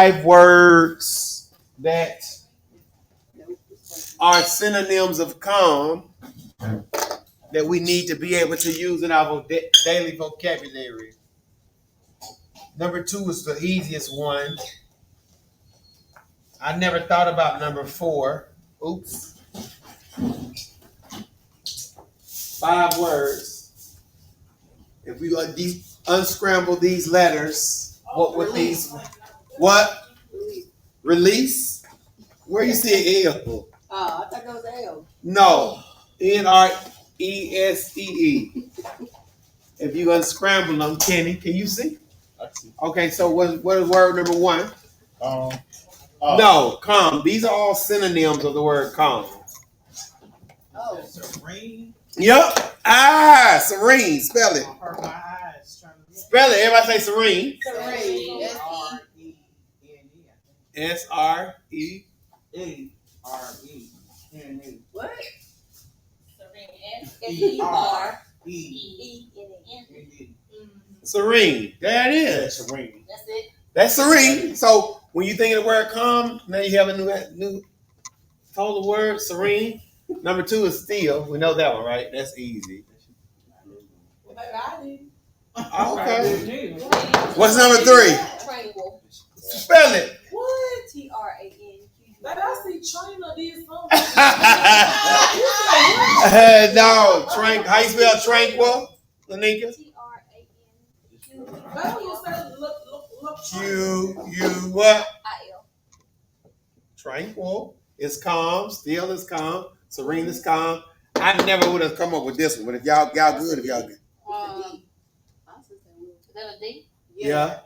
5 words that are synonyms of calm that we need to be able to use in our daily vocabulary. Number 2 is the easiest one. I never thought about number 4. Oops. 5 words. If we unscramble these letters, what would these? What? Release? Where you see L? Oh, I thought that was L. No. N-R-E-S-E-E. If you unscramble them, Kenny, can you see? I see. Okay, so what is word number 1? No, calm. These are all synonyms of the word calm. Oh. Serene. Yep. Serene. Spell it. Spell it. Everybody say serene. Serene. S-R-E-A-R-E-N-E. What? S-E-R-E-E-N-E. Serene. There it is. Serene. That's it. That's serene. So when you think of the word calm, now you have a new total word, serene. Number 2 is still. We know that one, right? That's easy. Okay. What's number 3? Tranquil. Spell it. What? T-R-A-N-Q. But I see Trina did something. No. How you spell tranquil, Lanika? T-R-A-N-Q. But you said look. What? I-L. Tranquil is calm. Still is calm. Serene is calm. I never would have come up with this one, but if y'all good, if y'all good. Is that a D? Yeah.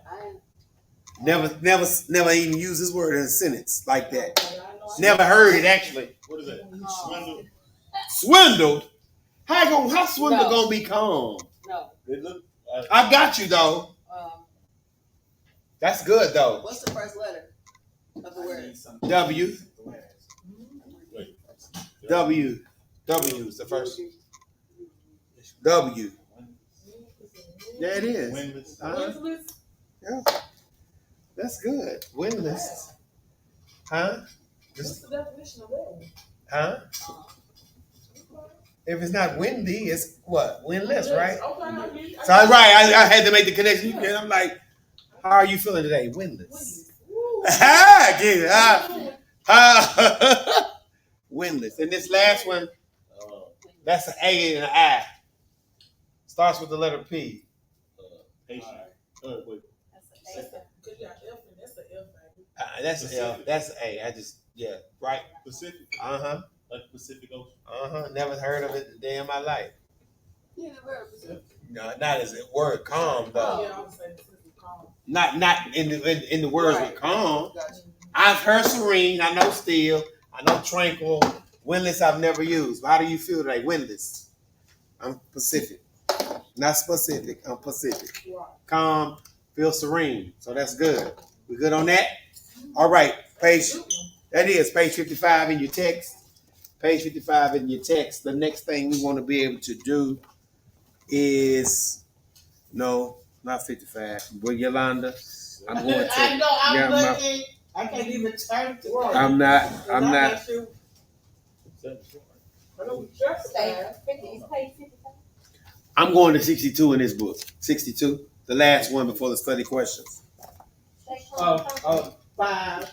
Never even use this word in a sentence like that. Never heard it actually. What is that? Swindle. Swindled? How swindled gonna be calm? No. It look. I got you though. That's good though. What's the first letter of the word? W. Wait. W. W is the first. W. There it is. Windless. Yeah. That's good. Windless. Huh? What's the definition of that? Huh? If it's not windy, it's what? Windless, right? Okay. So I had to make the connection. And I'm like, how are you feeling today? Windless. Windless. And this last one, that's an A and an I. Starts with the letter P. Patient. Wait. That's an F, and that's an F, baby. That's an L. That's an A. Right. Pacific. Uh-huh. Like Pacific Ocean. Uh-huh. Never heard of it a day in my life. Yeah, the word Pacific. No, not as a word calm though. Yeah, I would say Pacific calm. Not in the words Right. with calm. Gotcha. I've heard serene, I know still, I know tranquil. Windless I've never used. But how do you feel today? Windless. I'm Pacific. Not specific. I'm Pacific. Right. Calm, feel serene. So that's good. We good on that? All right. Page 55 in your text. Page 55 in your text. The next thing we want to be able to do is no, not 55. But Yolanda, I'm going to. I know, I'm yeah, looking. I can't even turn to it. I'm not. Sure. I know just that. It's page 55. I'm going to 62 in this book. 62, the last one before the study questions. Of 5.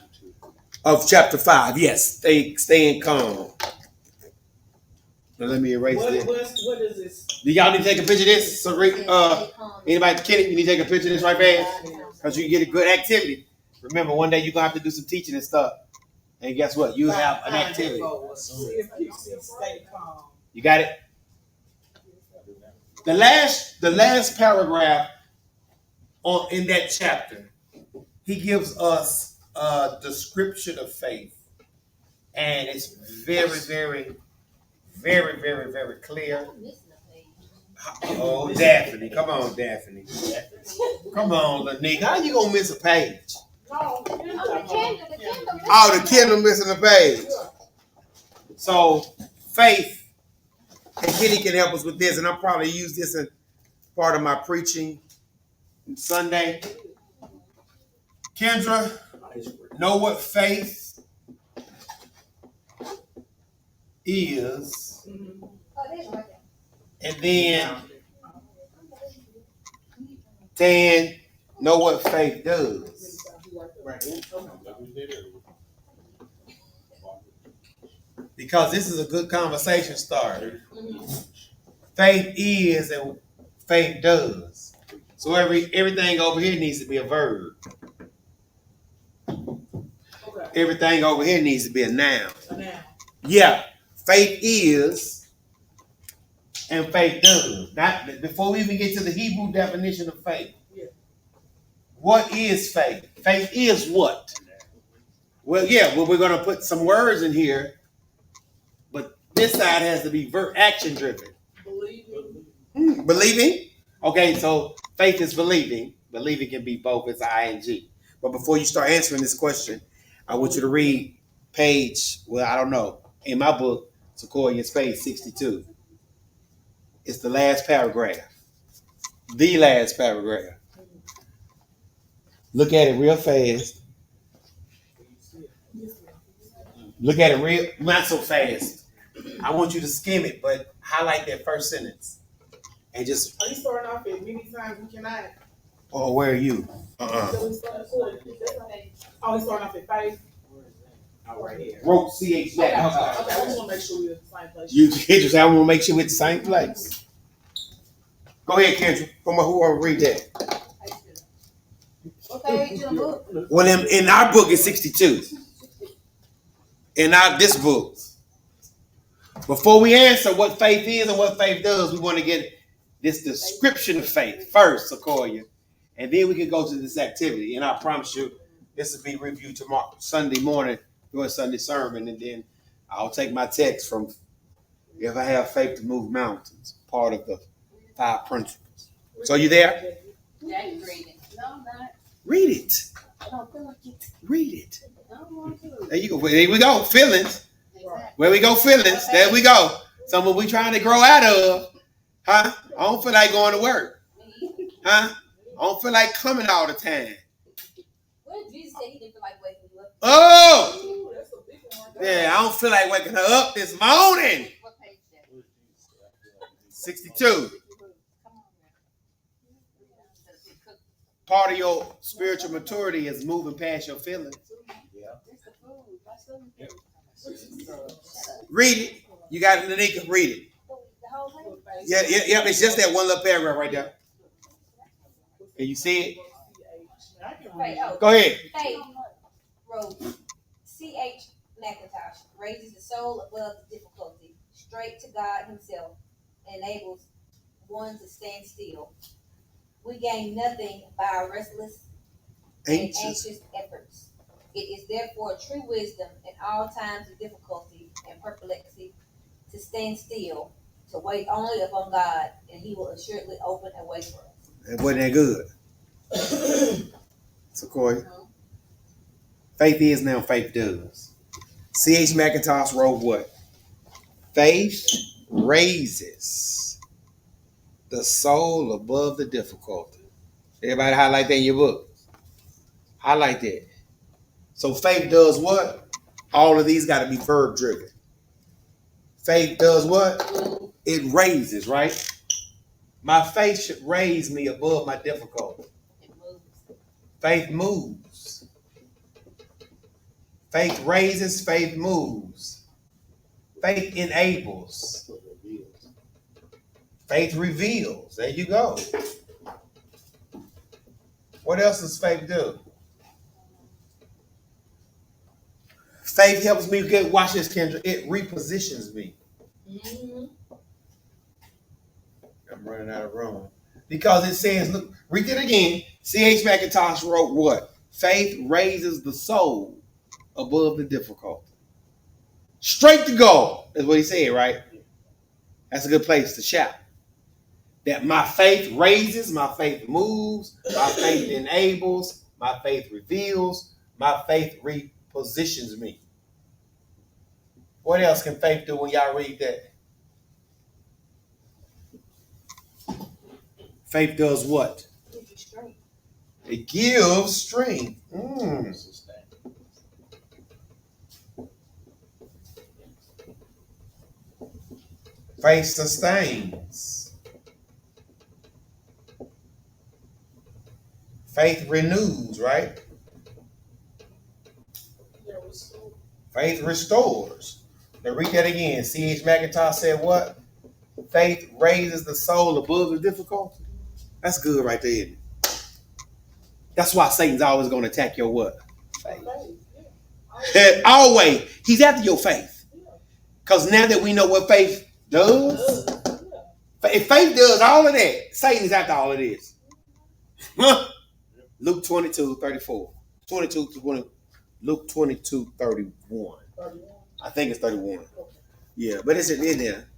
Of chapter 5, yes. Staying calm. Now let me erase this. What is this? Do y'all need to take a picture of this? So, anybody, Kenny, you need to take a picture of this right fast? Because you get a good activity. Remember, one day you're going to have to do some teaching and stuff. And guess what? You have an activity. See if you stay calm. You got it? The last paragraph in that chapter, he gives us a description of faith. And it's very, very, very, very, very clear. Oh, Daphne. Come on, Daphne. Come on, Lanika. How you going to miss a page? No, Oh, the Kindle missing a page. So, faith. And Kenny can help us with this, and I'll probably use this in part of my preaching Sunday. Kendra, know what faith is, Mhm. and then 10, know what faith does. Right. Like we did earlier. Because this is a good conversation starter. Faith is and faith does. So everything over here needs to be a verb. Okay. Everything over here needs to be a noun. So now, Yeah, faith is and faith does. Not before we even get to the Hebrew definition of faith. Yeah. What is faith? Faith is what? Well, yeah, well, we're going to put some words in here, but this side has to be action driven. believing. Believing? Okay, so faith is believing. Believing can be both. It's ing. But before you start answering this question, I want you to read page, well, I don't know, in my book, Sequoia, it's page 62. It's the last paragraph. The last paragraph. Look at it real fast. Look at it real, not so fast. I want you to skim it, but highlight that first sentence. And just, Are you starting off at many times we cannot? oh, where are you? So we starting Oh, he's starting off at faith. Oh, right here. Wrote CH Okay, that. okay, I just want to make sure we're at the same place. You just I want to make sure we're at the same place. Go ahead, Kendra. Come on, who want to read that? What page in the book? Well, in our book, it's 62. In this book. Before we answer what faith is and what faith does, we want to get this description of faith first, Sequoia. And then we can go to this activity. And I promise you, this will be reviewed tomorrow, Sunday morning, during Sunday sermon. And then I'll take my text from if I have faith to move mountains, part of the 5 principles. So you there? Jack reading. No, I'm not. Read it. I don't feel like it. Read it. I don't want to. There you go. There we go. Feelings. Exactly. Where we go, feelings. There we go. Something we trying to grow out of. Huh? I don't feel like going to work. Huh? I don't feel like coming all the time. What did Jesus say he didn't feel like waking you up? Oh! Ooh, that's a big one. Yeah, I don't feel like waking her up this morning. What page is that? 62. Come on now. Part of your spiritual maturity is moving past your feelings. It's the food. That's the food. Read it. You got it, Nanika. Read it. The whole thing. Yeah. It's just that one little paragraph right there. Can you see it? I can Right, read. oh. Go ahead. Faith wrote C.H. McIntosh raises the soul above the difficulty, straight to God Himself, enables one to stand still. We gain nothing by our restless and anxious efforts. It is therefore true wisdom in all times of difficulty and perplexity to stand still, to wait only upon God, and He will assuredly open a way for us. It wasn't that good. So, Corey, faith is now, faith does. C.H. McIntosh wrote what? Faith raises the soul above the difficulty. Everybody highlight that in your book. Highlight that. So faith does what? All of these got to be verb driven. Faith does what? It raises, right? My faith should raise me above my difficulty. It moves. Faith moves. Faith raises, faith moves. Faith enables. Faith reveals. There you go. What else does faith do? Faith helps me get, watch this, Kendra. It repositions me. Mm-hmm. I'm running out of room. Because it says, look, read it again. C.H. McIntosh wrote what? Faith raises the soul above the difficulty. Straight to goal. That's what he said, right? That's a good place to shout. That my faith raises, my faith moves, my faith enables, my faith reveals, my faith repositions me. What else can faith do when y'all read that? Faith does what? Give you strength. It gives strength. Faith sustains. Faith renews, right? Faith restores. Now read that again. C.H. McIntosh said what? Faith raises the soul above the difficulty. That's good right there. Isn't it? That's why Satan's always going to attack your what? Faith. Always. He's after your faith. Because now that we know what faith does, if faith does all of that, Satan is after all of this. Luke 22:34. 22:20. Luke 22:31. I think it's 31. Yeah, but it's in there.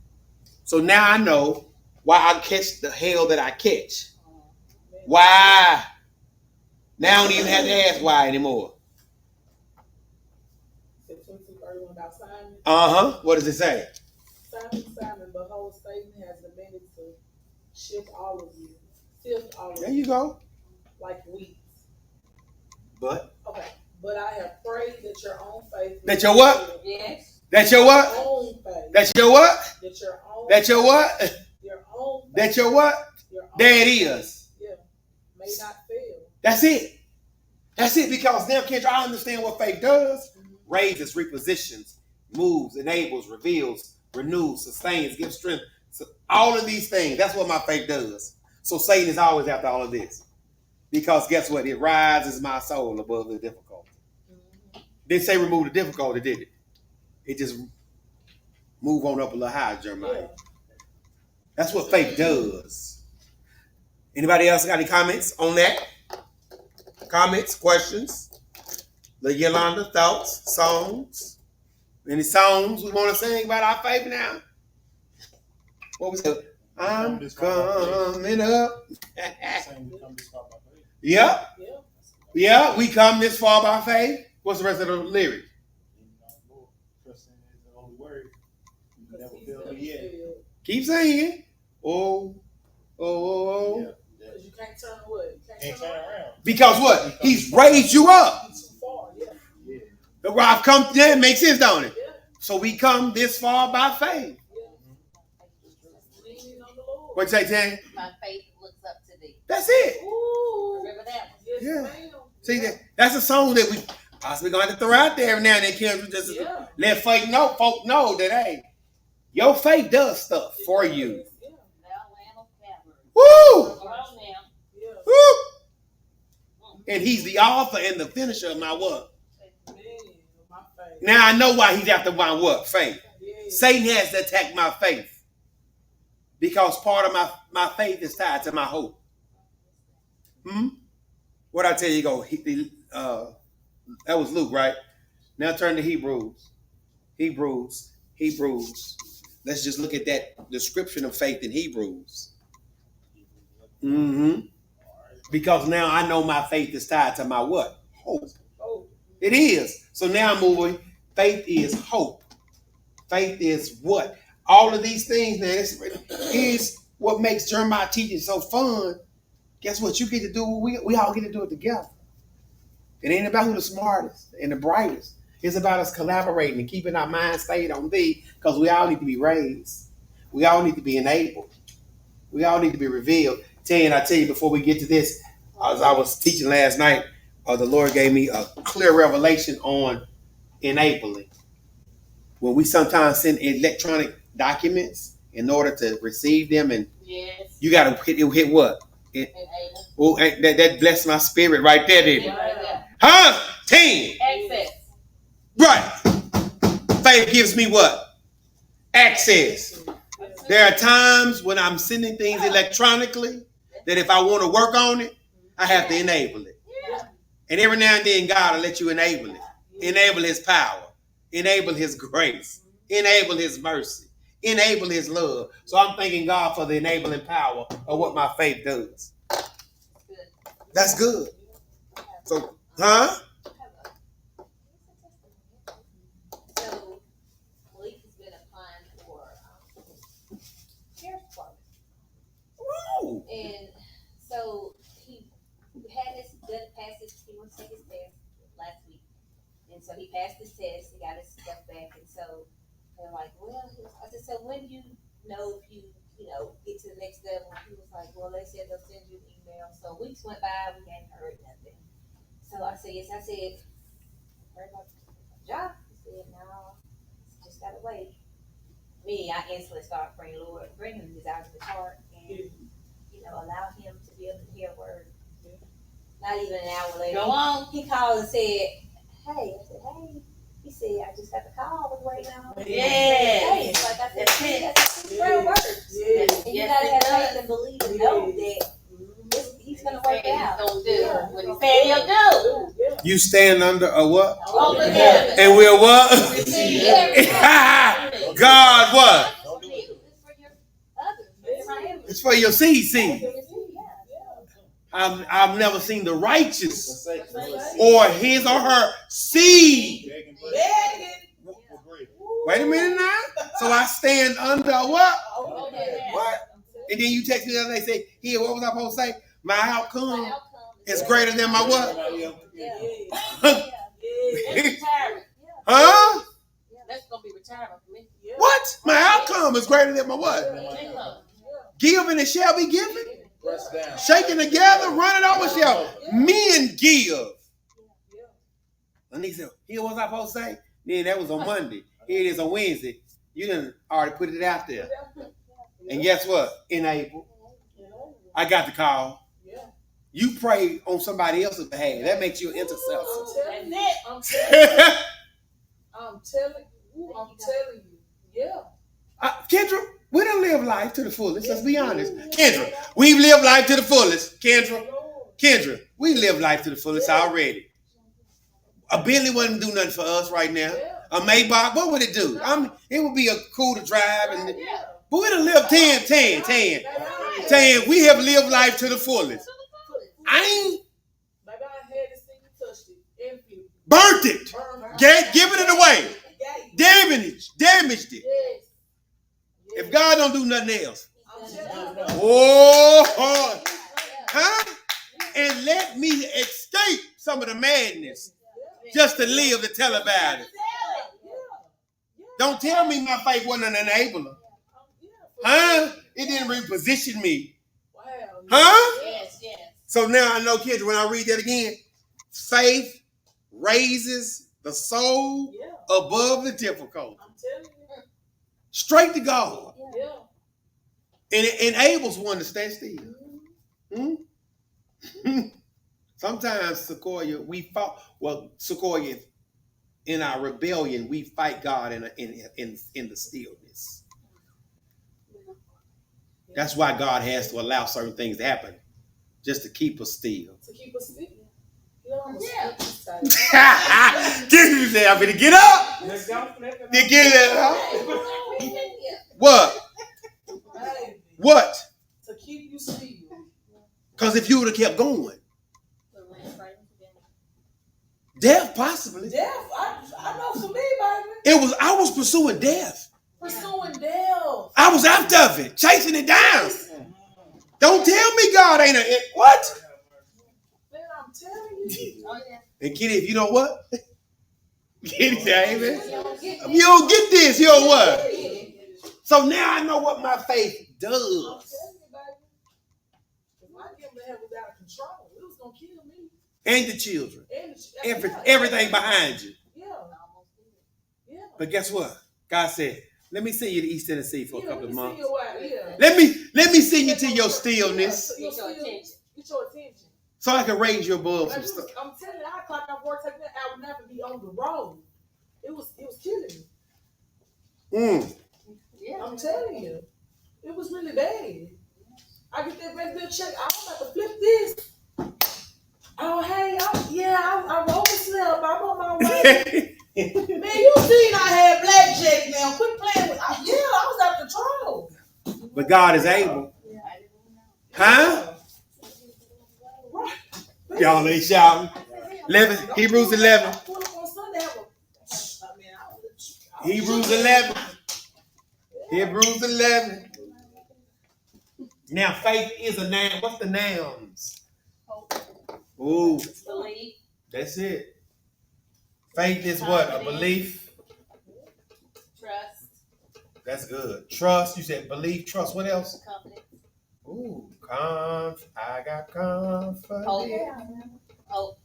So now I know why I catch the hell that I catch. Why? Now I don't even have to ask why anymore. What does it say? Simon, behold, Satan has demanded to sift all of you. There you go. Like weeds. But? Okay. But I have prayed that your own faith. That your what? Yes. That your what? Own faith. That's your what? That your own. That your what? Your own. Faith. That your what? Your own there it is. Yeah. May not fail. That's it. That's it. Because now, Kendra, I understand what faith does. Raises, repositions, moves, enables, reveals, renews, sustains, gives strength. So all of these things. That's what my faith does. So Satan is always after all of this. Because guess what? It rises my soul above the difficulty. Didn't say remove the difficulty, did it? It just move on up a little higher, Jeremiah. That's what faith does. Anybody else got any comments on that? Comments, questions? The Yolanda, thoughts, songs? Any songs we want to sing about our faith now? What was it? I'm coming up. Yep. Yeah, we come this far by faith. What's the rest of the lyric? Keep singing. Oh. You can't turn away. Can't turn around. Because what? He's raised you up. The where I've come, that makes sense, don't it? So we come this far by faith. What'd you say, Tanny? My faith looks up to thee. That's it. Ooh. Remember that one? Yeah. See that? That's a song that we possibly going to throw out there every now and then. Kendra, just let folk know that hey, your faith does stuff for you. Woo! Woo! And he's the author and the finisher of my what? Now I know why he's after my what? Faith. Satan has to attack my faith. Because part of my faith is tied to my hope. What I tell you, go. That was Luke, right? Now turn to Hebrews. Hebrews. Let's just look at that description of faith in Hebrews. Because now I know my faith is tied to my what? Hope. It is. So now I'm moving. Faith is hope. Faith is what? All of these things, man, is what makes Jeremiah teaching so fun. Guess what? You get to do, we all get to do it together. It ain't about who the smartest and the brightest. It's about us collaborating and keeping our mind stayed on thee, because we all need to be raised. We all need to be enabled. We all need to be revealed. I tell you, before we get to this, as I was teaching last night, the Lord gave me a clear revelation on enabling. When we sometimes send electronic documents in order to receive them, and you got to hit what? That blessed my spirit right there, didn't it? Huh? 10. Access. Right. Faith gives me what? Access. There are times when I'm sending things electronically that if I want to work on it, I have to enable it. And every now and then, God will let you enable it. Enable his power. Enable his grace. Enable his mercy. Enable his love. So I'm thanking God for the enabling power of what my faith does. That's good. So, huh? So, Malik has been applying for sheriff's department. Woo. And so he had his passed his, he went to take his test last week. And so he passed his test, he got his stuff back, and so they're like, well, I said, so when do you know if you get to the next level. He was like, well, they said they'll send you an email. So weeks went by, we hadn't heard nothing. So I said, yes. I said, heard about the job? He said, no, just gotta wait. I instantly started praying, Lord, bring him desires of his heart and, allow him to be able to hear a word. Not even an hour later. Go on. He called and said, hey. I said, hey. He said, I just got the call. I was waiting on. Hey, it's like I said, that's a prayer word. And you gotta have faith and believe and know that he's gonna work it out. What he said he'll do. You stand under a what? Open heaven. And we'll what? Receive everything. God what? It's It's for your seed. I've never seen the righteous or his or her seed. Wait a minute now. So I stand under what? What? And then you text me the other day and say, here, what was I supposed to say? My outcome is greater than my what? Huh? That's gonna be retirement for me. What? My outcome is greater than my what? Give and it shall be given. Shaking together, running over shall men give. And he said, here what was I supposed to say? Then that was on Monday. Here it is on Wednesday. You done already put it out there. And guess what? In April, I got the call. You pray on somebody else's behalf. That makes you an intercessor. I'm telling you. Yeah. Kendra, we done live life to the fullest. Let's be honest. Kendra, we've lived life to the fullest. Kendra, we live life to the fullest already. A Bentley wouldn't do nothing for us right now. A Maybach, what would it do? It would be cool to drive. But we done lived 10. We have lived life to the fullest. Burnt it. Giving it away. Damaged it. If God don't do nothing else. And let me escape some of the madness just to live to tell about it. Don't tell me my faith wasn't an enabler. It didn't reposition me. Yes. So now I know, kids, when I read that again, faith raises the soul above the difficulty. Straight to God. And it enables one to stand still. Sometimes, Sequoia, Sequoia, in our rebellion, we fight God in the stillness. That's why God has to allow certain things to happen, just to keep us still. I'm gonna get up. Get up. What? To keep you still. Because if you would have kept going, death possibly. Death, I know for me, baby. I was pursuing death. Pursuing death. I was after it, chasing it down. Don't tell me God ain't what? Man, I'm telling you. And Kitty, if you know what? Kitty, amen. You don't get this, you know what? So now I know what my faith does. I'm telling you, baby. If I get to have it out of control, it was gonna kill me. And the children. Everything behind you. Yeah. But guess what? God said, let me send you to East Tennessee for a couple of months. Yeah. Let me send you to your stillness. Get your attention. So I can raise your above some stuff. I'm telling you, I clocked out work taking that. I would never be on the road. It was killing me. I'm telling you. It was really bad. I get that red bill check. I was about to flip this. Oh, hey, I overslept. I'm on my way. Man, you seen I had blackjack now. Quit playing with I was out of control. But God is able. Huh? Y'all ain't shouting. 11, Hebrews 11. Hebrews 11. Hebrews 11. Now, faith is a noun. What's the nouns? Ooh. Believe. That's it. Faith is what? A belief. Trust. That's good. Trust. You said belief, trust. What else? Confidence. Ooh, I got confidence. Hope.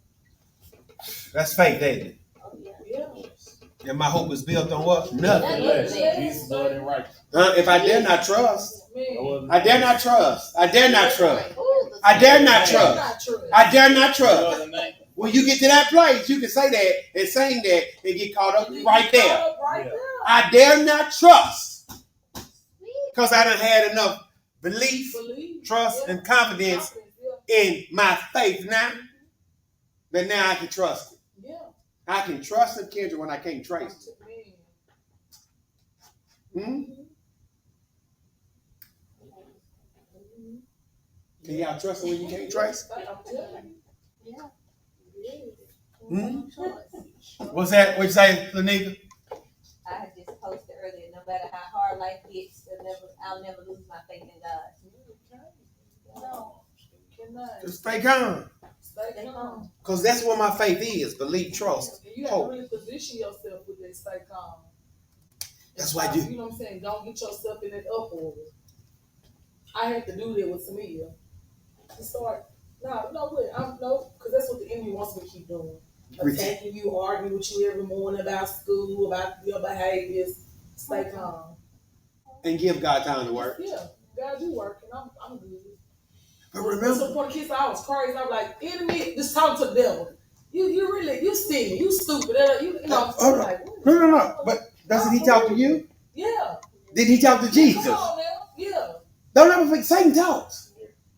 That's faith, ain't it? Oh, yeah. Yeah. And my hope is built on what? Nothing. Jesus blood and right. If I dare not trust, Man. I dare not trust. I dare not trust. Ooh, I dare not That's trust. not true. I dare not trust. Blood and name. When you get to that place, you can say that and sing that and get caught up right there. Right Yeah. there. I dare not trust because I done had enough belief, Believe. trust, Yeah. and confidence in my faith now that now I can trust it. Yeah. I can trust in Kendra when I can't trace it. Hmm? Can y'all trust it when you can't trace it? Yeah. Hmm? What's that? What you say, Lanika? I had just posted earlier, no matter how hard life gets, I'll never lose my faith in God. No. Just stay calm. Stay calm. Because that's what my faith is. Belief, trust, You have to hope. really position yourself with that stay calm. That's why I do. You know what I'm saying? Don't get yourself in that uproar. I had to do that with Tamia. To start, because that's what the enemy wants me to keep doing. Attacking you, arguing with you every morning about school, about your behaviors. Stay calm. And give God time to work. Yeah, God, you working. I'm good. But So remember, for the kids, I was crazy. I was like, enemy, just talk to the devil. You silly, you stupid. hold on. Like, No. But doesn't he talk to you? Yeah. Did he talk to Jesus? Come on now. Yeah. Don't ever think Satan talks.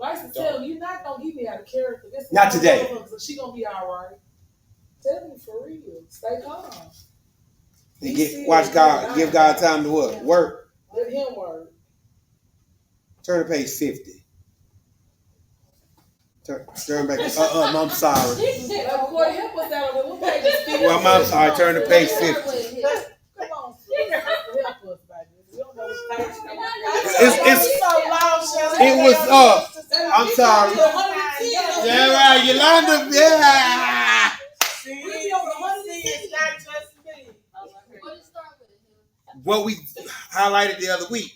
I used to tell him, you're not going to get me out of character. This Not today. So she going to be all right. Tell me for real. Stay calm. Watch God. Give God time to what? Work. Let him work. Turn to page 50. Turn back. I'm sorry. Boy, help us out of it. What page is 50? Well, I'm sorry. Turn to page 50. Come on, sis. Help us about this. We don't know what page It was I'm sorry. Yeah, right, Yolanda. Yeah. What we highlighted the other week.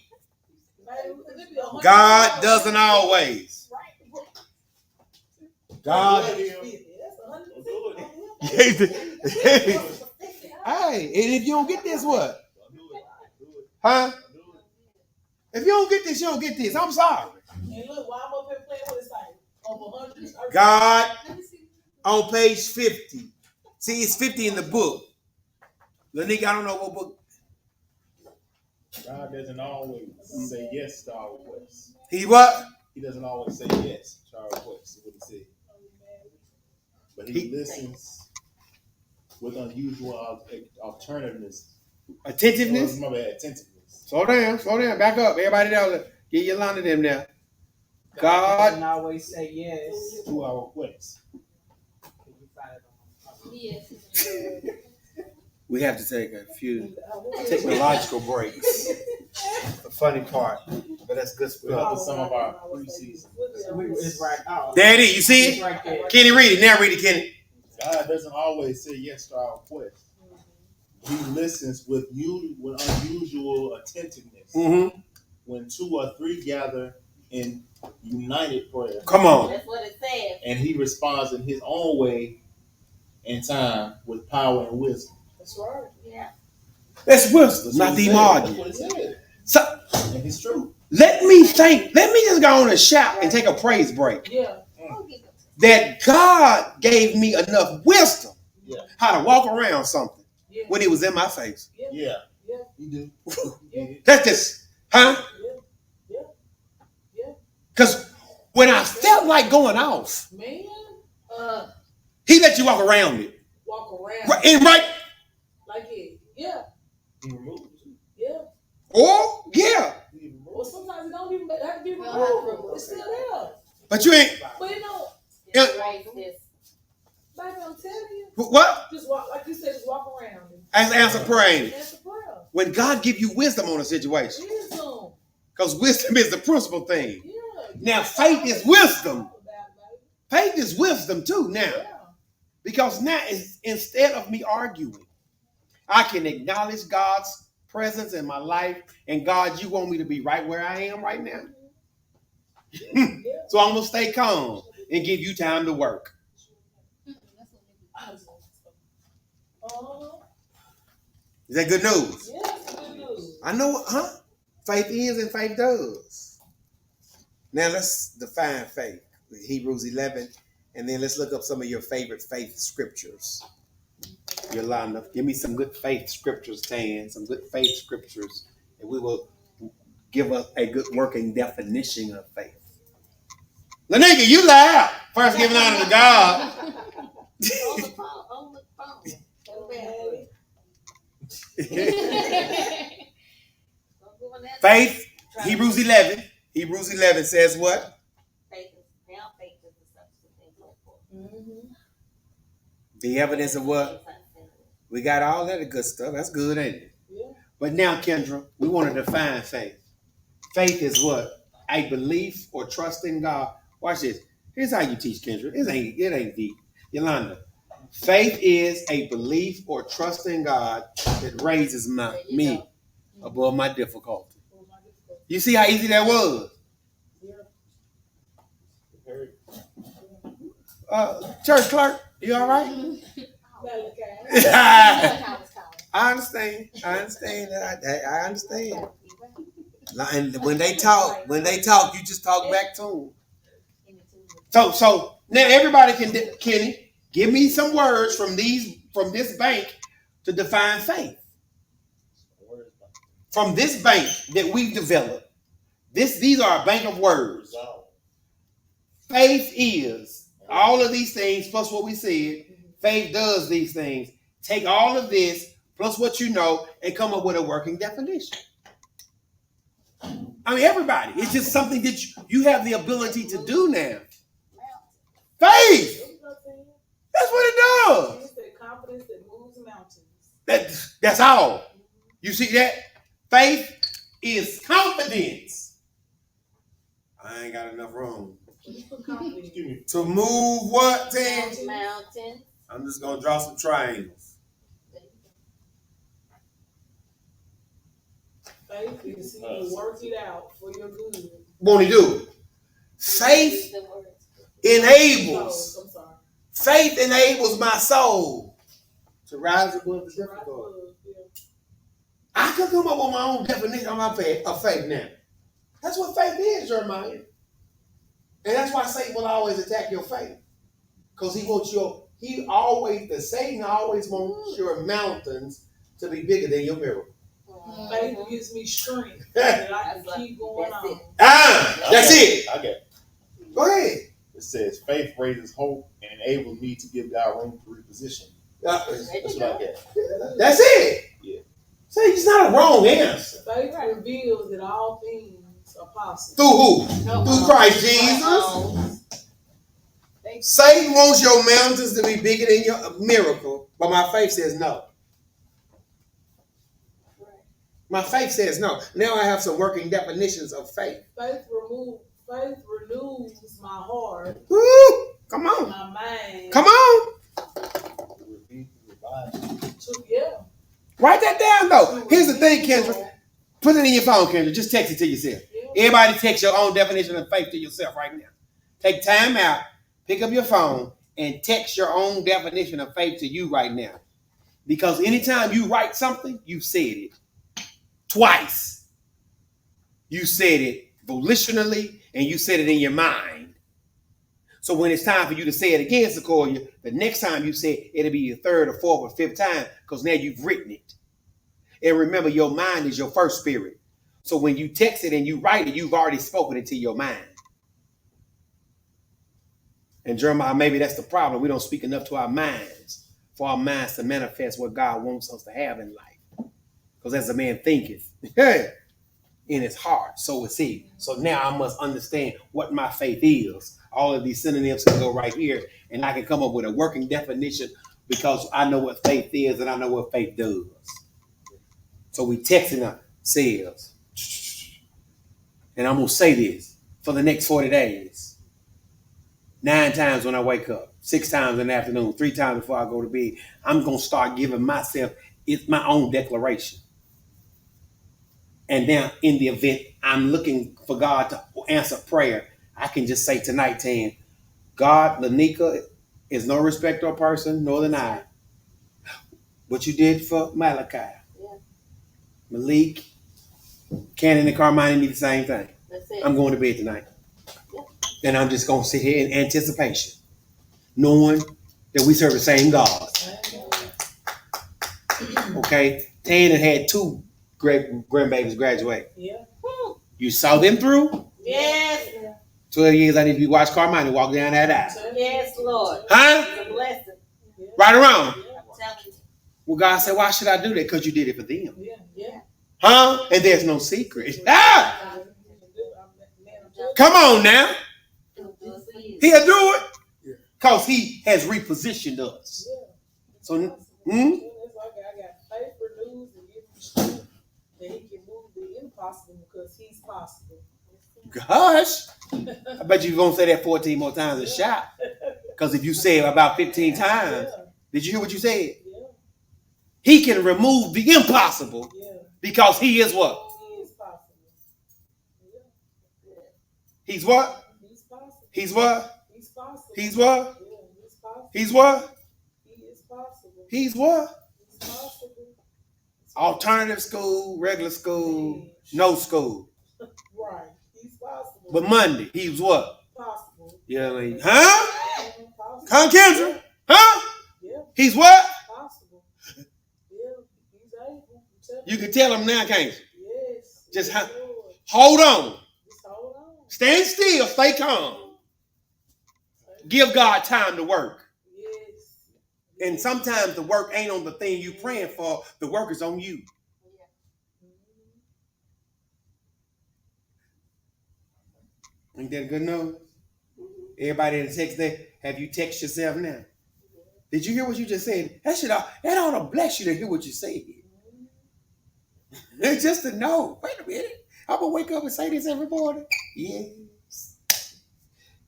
God doesn't always. God. Hey, and if you don't get this, what? Huh? If you don't get this, you don't get this. I'm sorry. God on page 50. See, it's 50 in the book. Lanika, I don't know what book. God doesn't always say yes to our requests. He what? He doesn't always say yes to our requests, is what he said. But he listens with unusual alternativeness. Attentiveness? My bad, attentiveness. Slow down, back up. Everybody down, get Yolanda them now. God doesn't always say yes. To our requests. Yes. we have to take a few technological breaks. The funny part, but that's good We have stuff. some of our preseason. It's right out. There it is. You see It's it? right there. Kenny, read it. Now read it, Kenny. God doesn't always say yes to our requests. He listens with unusual attentiveness. Mm-hmm. When 2 or 3 gather in united prayer, Come on. That's what it says. and he responds in his own way and time with power and wisdom. That's right. Yeah. That's wisdom, That's not what he the said. argument. That's what he said. So And it's true. let me just go on and shout and take a praise break. Yeah. That God gave me enough wisdom Yeah. how to walk around something Yeah. when it was in my face. Yeah. Yeah. You do. Yeah. That's just, huh? Yeah. Because when I felt like going off, Man, he let you walk around it. walk around Right, and right, like it. Yeah. He removed it. Yeah. or yeah. He removed Well, sometimes it don't even have to be Well, I have to removed. remove It's still it. there. But you ain't, But Yeah. Raise this. baby, I'm telling you, what? just walk, like you said, just walk around it. As answer praying. That's a prayer. When God give you wisdom on a situation, Wisdom. because wisdom is the principal thing. Yeah. Now, faith is wisdom. Baby. Faith is wisdom too now. Yeah. Because now, instead of me arguing, I can acknowledge God's presence in my life. And God, you want me to be right where I am right now. So I'm going to stay calm and give you time to work. Is that good news? Yes, good news. I know, huh? Faith is and faith does. Now let's define faith. Hebrews 11. And then let's look up some of your favorite faith scriptures. Yolanda, give me some good faith scriptures, Tan. Some good faith scriptures. And we will give us a good working definition of faith. Lanika, you loud. First giving honor to God. On the phone. Faith, Hebrews 11. Hebrews 11 says what? Faith is the substance of things hoped for. The evidence of what? We got all that good stuff. That's good, ain't it? Yeah. But now, Kendra, we want to define faith. Faith is what? A belief or trust in God. Watch this. Here's how you teach, Kendra. It ain't deep. Yolanda. Faith is a belief or trust in God that raises me above my difficulty. You see how easy that was? Church clerk, you all right? I understand. I understand. And when they talk, you just talk back to them. So now everybody Kenny, give me some words from this bank to define faith. From this bank that we've developed, these are a bank of words. Faith is all of these things plus what we said. Faith does these things. Take all of this plus what you know and come up with a working definition. I mean, everybody. It's just something that you have the ability to do now. Faith. That's what it does. It's the confidence that moves mountains. That's all. You see that? Faith is confidence. I ain't got enough room to move what, Tam? Mountain. I'm just going to draw some triangles. Faith is he will work it out for your good. Won't he do it? Faith enables. Faith enables my soul to rise above the difficulty. I can come up with my own definition of faith now. That's what faith is, Jeremiah. And that's why Satan will always attack your faith. Because Satan always wants your mountains to be bigger than your miracle. Faith gives me strength that I can keep going on. That's it. Okay. Go ahead. It says faith raises hope and enables me to give God room to reposition. That's what I get. That's it. Yeah. See, it's not a wrong answer. Faith reveals that all things are possible. Through who? Through Christ Jesus. Satan wants your mountains to be bigger than your miracle, but my faith says no. My faith says no. Now I have some working definitions of faith. Faith renews my heart. Woo! Come on. My mind. Come on. Yeah. Write that down, though. Here's the thing, Kendra. Put it in your phone, Kendra. Just text it to yourself. Yeah. Everybody text your own definition of faith to yourself right now. Take time out, pick up your phone, and text your own definition of faith to you right now. Because anytime you write something, you said it. Twice. You said it volitionally, and you said it in your mind. So when it's time for you to say it again, Sequoia, the next time you say it, it'll be your third or fourth or fifth time because now you've written it. And remember, your mind is your first spirit. So when you text it and you write it, you've already spoken it to your mind. And Jeremiah, maybe that's the problem. We don't speak enough to our minds for our minds to manifest what God wants us to have in life. Because as a man thinketh in his heart, so is he. So now I must understand what my faith is. All of these synonyms can go right here, and I can come up with a working definition because I know what faith is and I know what faith does. So we texting up says, and I'm going to say this for the next 40 days. 9 times when I wake up, 6 times in the afternoon, 3 times before I go to bed. I'm going to start giving myself my own declaration. And now in the event I'm looking for God to answer prayer, I can just say tonight, Tan, God, Lanika is no respecter of person, nor than I. What you did for Malachi, Malik, Cannon, and Carmine need the same thing. That's it. I'm going to bed tonight. And I'm just going to sit here in anticipation, knowing that we serve the same God. Okay? Tan had 2 grandbabies graduate. Yeah. You saw them through? Yes. 12 years I need to be watch Carmine walk down that aisle. Yes, Lord. Huh? It's a blessing. Right around. I'm telling you. Well, God said, why should I do that? Because you did it for them. Yeah. Huh? And there's no secret. Ah! Come on now. He'll do it. Because he has repositioned us. So, It's like I got faith for news and give him strength that he can move the impossible because he's possible. Gosh. I bet you're going to say that 14 more times and shout. Because if you say it about 15 times, did you hear what you said? Yeah. He can remove the impossible because he is what? He is possible. Yeah. He's what? He's possible. He's what? He's possible. He's what? Yeah, he's possible. He's what? He is possible. He's what? He's possible. Alternative school, regular school, no school. Right. He's possible. But Monday, he was what? Possible. Yeah, like, huh? Possible. Huh, Kendra? Huh? Yeah. He's what? Possible. Yeah. He's able. You can tell him now, can't you? Yes. Just yes, hold on. just hold on. Stand still. Stay calm. Give God time to work. Yes. And sometimes the work ain't on the thing you praying for. The work is on you. Ain't that good news? Everybody in the text there, have you texted yourself now? Did you hear what you just said? That ought to bless you to hear what you said. Just to know. Wait a minute. I'm going to wake up and say this every morning. Yes.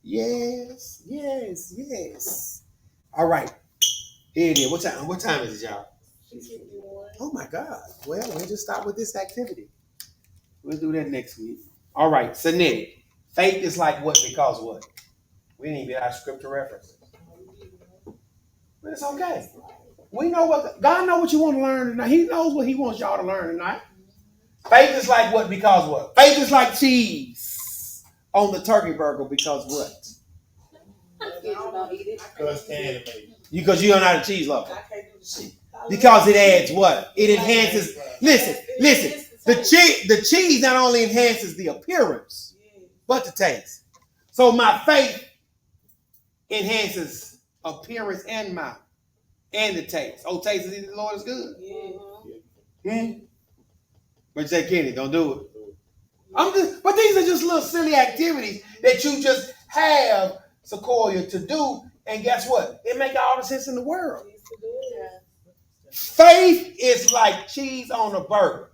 Yes. Yes. Yes. All right. Here it is. What time is it, y'all? Oh, my God. Well, we'll just start with this activity. We'll do that next week. All right. Sanetti. Faith is like what because what? We didn't even get our scripture references. But it's okay. We know God knows what you want to learn tonight. He knows what he wants y'all to learn tonight. Faith is like what because what? Faith is like cheese on the turkey burger because what? Because you don't know how to cheese lover. Because it adds what? It enhances. Listen. The cheese not only enhances the appearance, but the taste. So my faith enhances appearance and mouth and the taste. Oh, taste is the Lord is good. But you say, Kenny, don't do it. But these are just little silly activities that you just have Sequoia to do, and guess what? It makes all the sense in the world. Faith is like cheese on a burger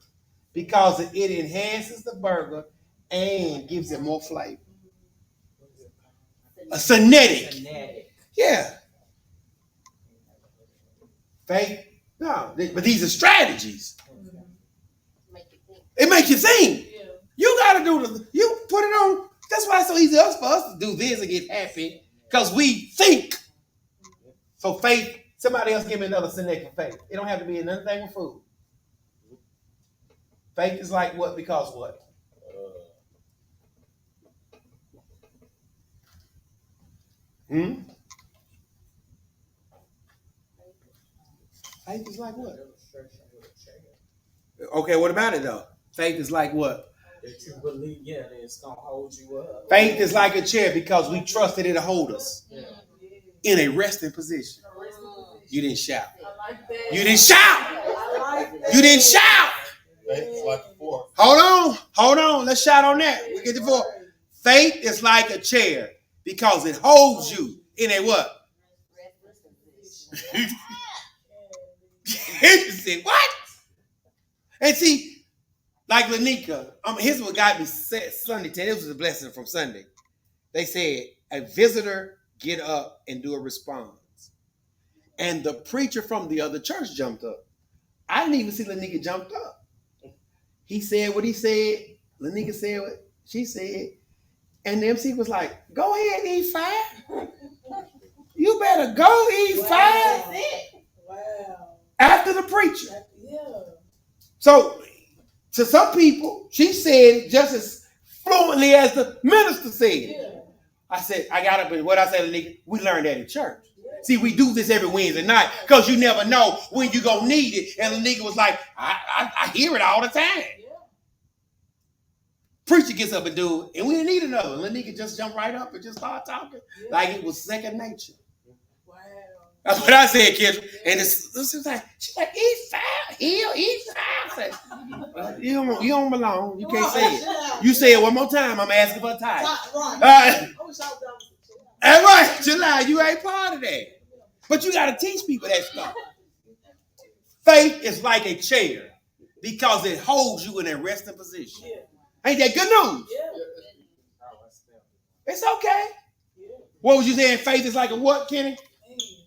because it enhances the burger and gives it more flavor. A Cinetic. Yeah. Faith. No, but these are strategies. It makes you think. You gotta you put it on. That's why it's so easy for us to do this and get happy. Because we think. So faith, somebody else give me another Cinetic for faith. It don't have to be another thing with food. Faith is like what because what? Faith is like what? Okay, what about it though? Faith is like what? That you believe, that it's gonna hold you up. Faith is like a chair because we trusted it to hold us in a resting position. You didn't shout. You didn't shout. You didn't shout. Faith is like a fork. Hold on. Let's shout on that. We get the fork. Faith is like a chair because it holds you in a what? Interesting. What? And see, like Lanika, here's what got me Sunday. This was a blessing from Sunday. They said a visitor get up and do a response, and the preacher from the other church jumped up. I didn't even see Lanika jumped up. He said what he said. Lanika said what she said. And the MC was like, go ahead, E5. You better go, E5. Wow. Wow. After the preacher. Yeah. So, to some people, she said just as fluently as the minister said. Yeah. I said, I got up and what I said, Lanika, we learned that in church. See, we do this every Wednesday night because you never know when you're going to need it. And Lanika was like, I hear it all the time. Yeah. Preacher gets up and do it, and we didn't need another. Lanika just jumped right up and just started talking like it was second nature. Wow. That's what I said, Kendra. And this is like, she's like, E5, E5. I said, you don't belong. You can't say it. You say it one more time, I'm asking for a tithe. Right. That's right, July, you ain't part of that. But you got to teach people that stuff. Faith is like a chair because it holds you in a resting position. Yeah. Ain't that good news? Yeah. It's okay. Yeah. What was you saying? Faith is like a what, Kenny? It's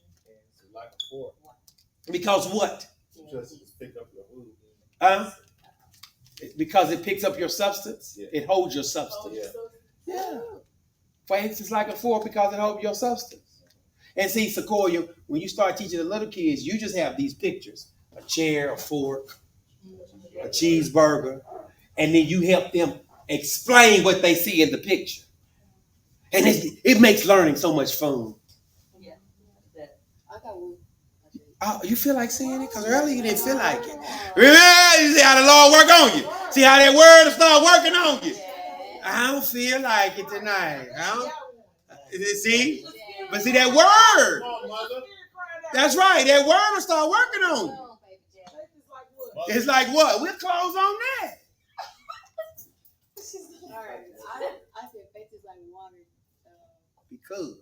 like a fork. Because what? Just pick up your food. Because it picks up your substance. Yeah. It holds your substance. Yeah. Faith is like a fork because it holds your substance. And see, Sequoia, when you start teaching the little kids, you just have these pictures. A chair, a fork, a cheeseburger. And then you help them explain what they see in the picture. And it makes learning so much fun. Yeah. I got one. Oh, you feel like saying it? Because earlier you didn't feel like it. Yeah, you see how the Lord work on you. See how that word will start working on you. I don't feel like it tonight. See? But see that word. That's right. That word will start working on you. It's like what? We'll close on that. All right. I said faith is like water. Because.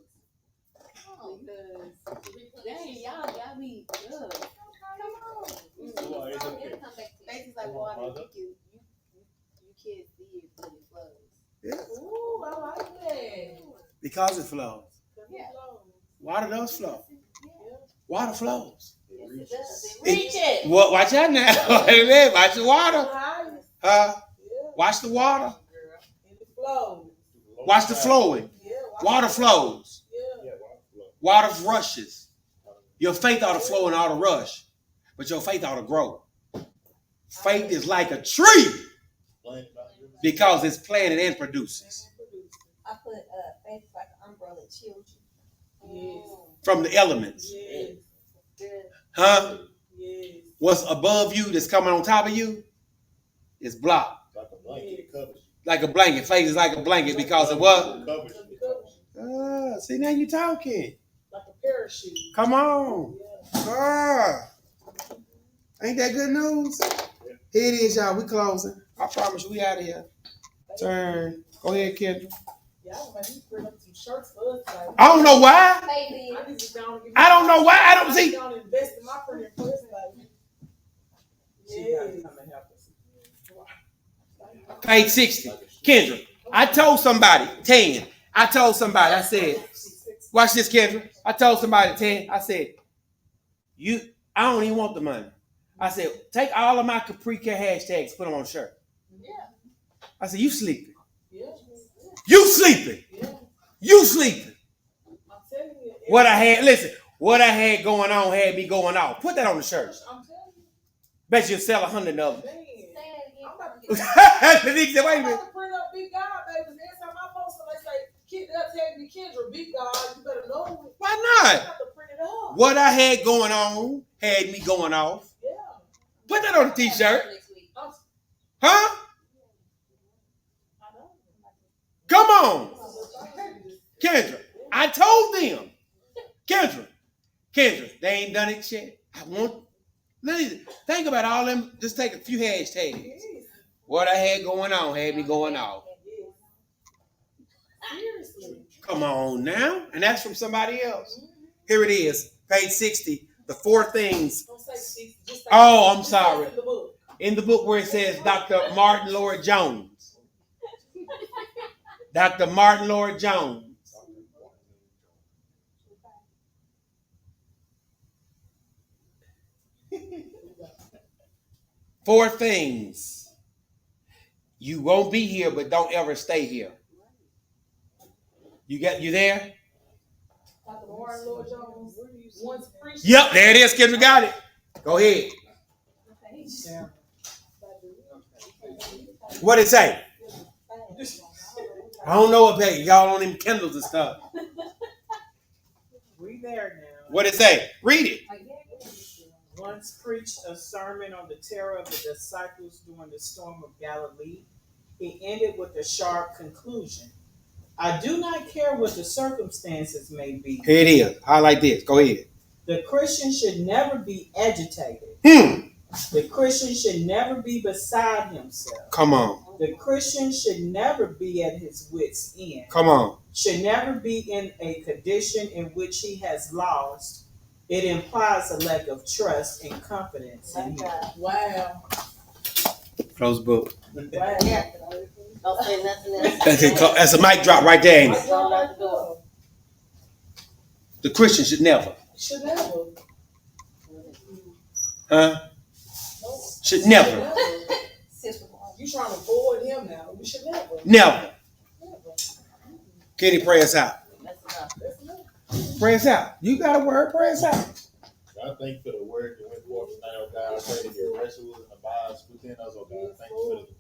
Dang, y'all got me good. Come on. Faith is like water. You can't see it, but it flows. Yeah. Ooh, I like that. Because it flows. Yeah. Water does flow. Yeah. Water flows. Yes, it does. Reach it. What? Watch out now. Amen. Watch the water. Nice. Huh? Yeah. Watch the water. And it flows. Watch the flowing. Yeah. Water flows. Yeah. Water rushes. Your faith ought to flow and ought to rush. But your faith ought to grow. Faith is like a tree because it's planted and produces. I put faith is like an umbrella that shields you. Yes. From the elements. Yes. Huh? Yes. What's above you that's coming on top of you is blocked. Like a blanket, it covers you. Like a blanket. Faith is like a blanket because of what? It covers you. See, now you're talking. Like a parachute. Come on. Yeah. Ain't that good news? Here it is, y'all. We closing. I promise you, we out of here. Turn. Go ahead, Kendra. Yeah, I might need to bring up some shirts for us. Like, I don't know why. Baby. I need to go and get I don't know why. I don't see. I invest in my career first, like. She got to come and help us. Page 60. Kendra, I told somebody, 10. I told somebody, I said, watch this, Kendra. I told somebody, 10. I said, I don't even want the money. I said, take all of my Capri Care hashtags, put them on a shirt. Yeah. I said, you sleeping. Yeah. You sleeping. Yeah. You sleeping. I'm telling you. What I had going on had me going off. Put that on the shirt. I'm telling you. Bet you'll sell 100 of them. Man. I'm about to Wait a minute. print up Big God, baby. Next time I post it, they say, Kid, they'll tag me Kendra, Big God. You better know it. Why I not? have to print it up. What I had going on had me going off. Yeah. Put that on the t-shirt. I'm, Huh? I know. Come on. Kendra, I told them. Kendra, they ain't done it yet. Think about all them. Just take a few hashtags. Yes. What I had going on had me going off. Yes. Seriously. Come on now. And that's from somebody else. Here it is. Page 60. The 4 things. Don't say 60. Just say Oh, I'm 60. sorry. In the book. In the book where it says Dr. Martin Lloyd Jones. Dr. Martin Lloyd Jones. Four things You won't be here, but don't ever stay here. You there? Dr. Warren Lord Jones once preached. Yep, there it is, kids. We got it. Go ahead. What it say? I don't know what page. Y'all on them Kindles and stuff. We there now. What it say? Read it. Once preached a sermon on the terror of the disciples during the storm of Galilee. He ended with a sharp conclusion. I do not care what the circumstances may be. Here it is. Highlight this. Go ahead. The Christian should never be agitated. The Christian should never be beside himself. Come on. The Christian should never be at his wit's end. Come on. Should never be in a condition in which he has lost. It implies a lack of trust and confidence in him. Wow. Close book. Wow. Don't say nothing else. That's a mic drop right there, ain't I it? don't like the door. The Christian should never. Should never. Huh? Should never. You trying to avoid him now. We should never. Never. Never. Kenny, pray us out. That's enough. That's enough. Pray us out. You got a word? Pray us out. I thank you for the word that went forth tonight, oh God. I pray that your rest rules and abides within us, oh God. Thank you for the